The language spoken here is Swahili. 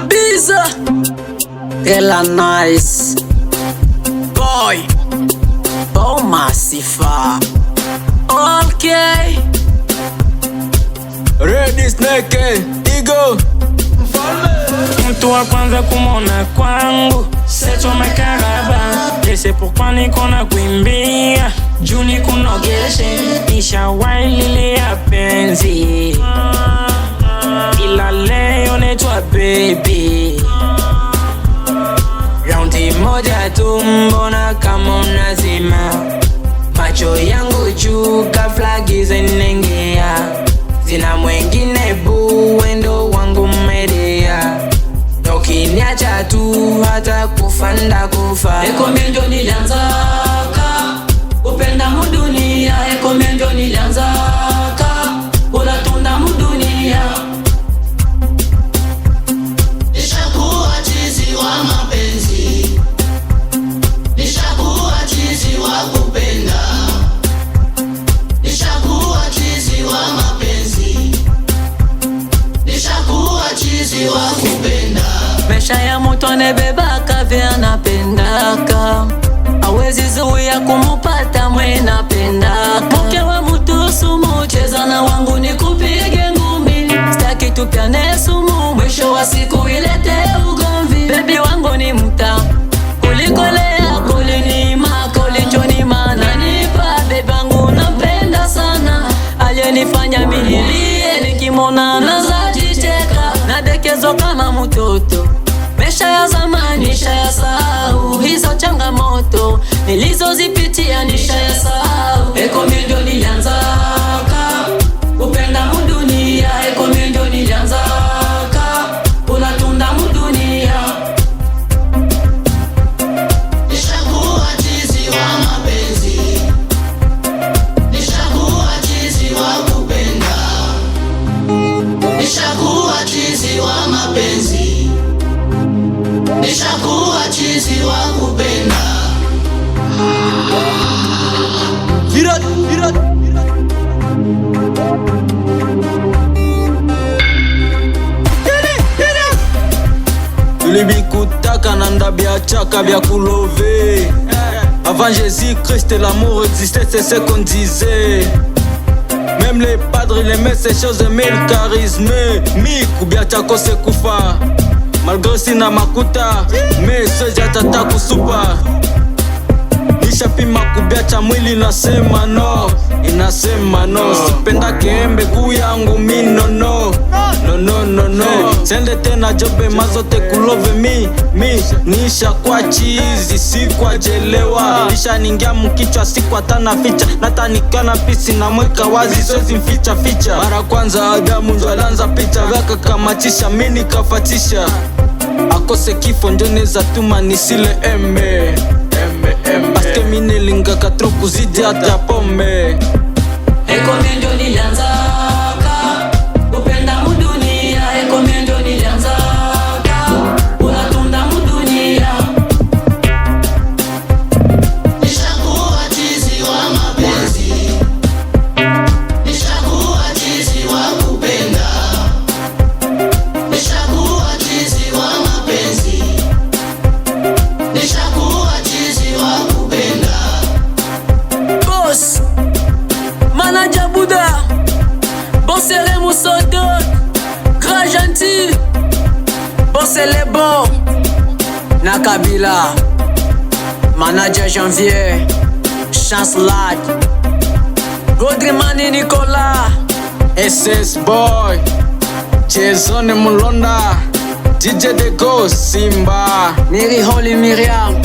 Biza Ela nice Boy Bom Massifa Okay Ready Snake Ego Mtu wa kwanza kumona kwangu Seto makaraba Lese pourquoi niko na kuimbia Juu niko nogeshe Nishawaililia penzi Ila leo netwa baby Raundi moja tu mbona kama unazima Macho yangu juu ghafla giza inaingia Sina mwengine boo wendo wangu media Ukiniacha tu hata kufa ndakufa Eko menjo nilianzaka Upenda mudunia Eko menjo nilianzaka Ulatunda mudunia Nishakuwa chizi wa mapenzi Nishakuwa chizi wa kupenda Nishakuwa chizi wa mapenzi Nishakuwa chizi wa kupenda Mesha ya mtu anebebaka vya anapendaka Hawezi zuia kumupata mwe napendaka Mke wa mtu sumu cheza na wangu ni kupige ngumi Staki tupiane sumu mwisho wa siku ilete ugomvi Baby wangu ni mta Kulikolea kulinima kulinchonima nanipa Baby wangu nampenda sana Aliyenifanya mihilie nikimona nazajicheka Nadekezo kama mtoto Mesha ya zamani nisha ya sahau Hizo changamoto nilizozipitia nisha ya sahau Eko menjo nilianzaka Upenda mudunia Eko menjo nilianzaka Ulatunda mudunia Nishakuwa chizi wa mapenzi Nishakuwa chizi wa kupenda Nishakuwa chizi wa mapenzi Nishakuwa chizi wa kupenda Virat Tulibikutaka na ndabia chaka bia kulove Avant Jésus-Christ l'amour existait, c'est ce qu'on disait Même les padres, les maîtres, ces choses aimaient le charisme Miku bia chako se kufa Malgré sina makuta Mais ce jatata kusupa Nishapima kubiacha mwili inasema no Inasema no Sipenda kiembe kuu yangu mi no no Sende tena jobe mazote kulove mi Nisha kwa chizi si kwa jelewa Nisha ningia mkichwa si kwa tana ficha Nata nikana pisi na mweka wazi sozi mficha Mara kwanza Adamu ndo alanza picha Vaka kamatisha mi nikafatisha Akose kifo njo neza tuma nisile eme Paske mine lingaka tro kuzidi hata pombe Eko menjo nilianzaka Upenda mudunia Eko menjo nilianzaka Ulatunda mudunia Nishakuwa chizi wa mapenzi Nishakuwa chizi wa kupenda Nishakuwa chizi wa mapenzi Nishakuwa chizi wa kupenda Boss Manager Bouddha Bossele Moussodo Grand gentil Bossele bon Nakabila Manager Janvier Chance Lad Godrimani Nicolas SS Boy Jason Mulonda DJ Dego Simba Miri Holy Miriam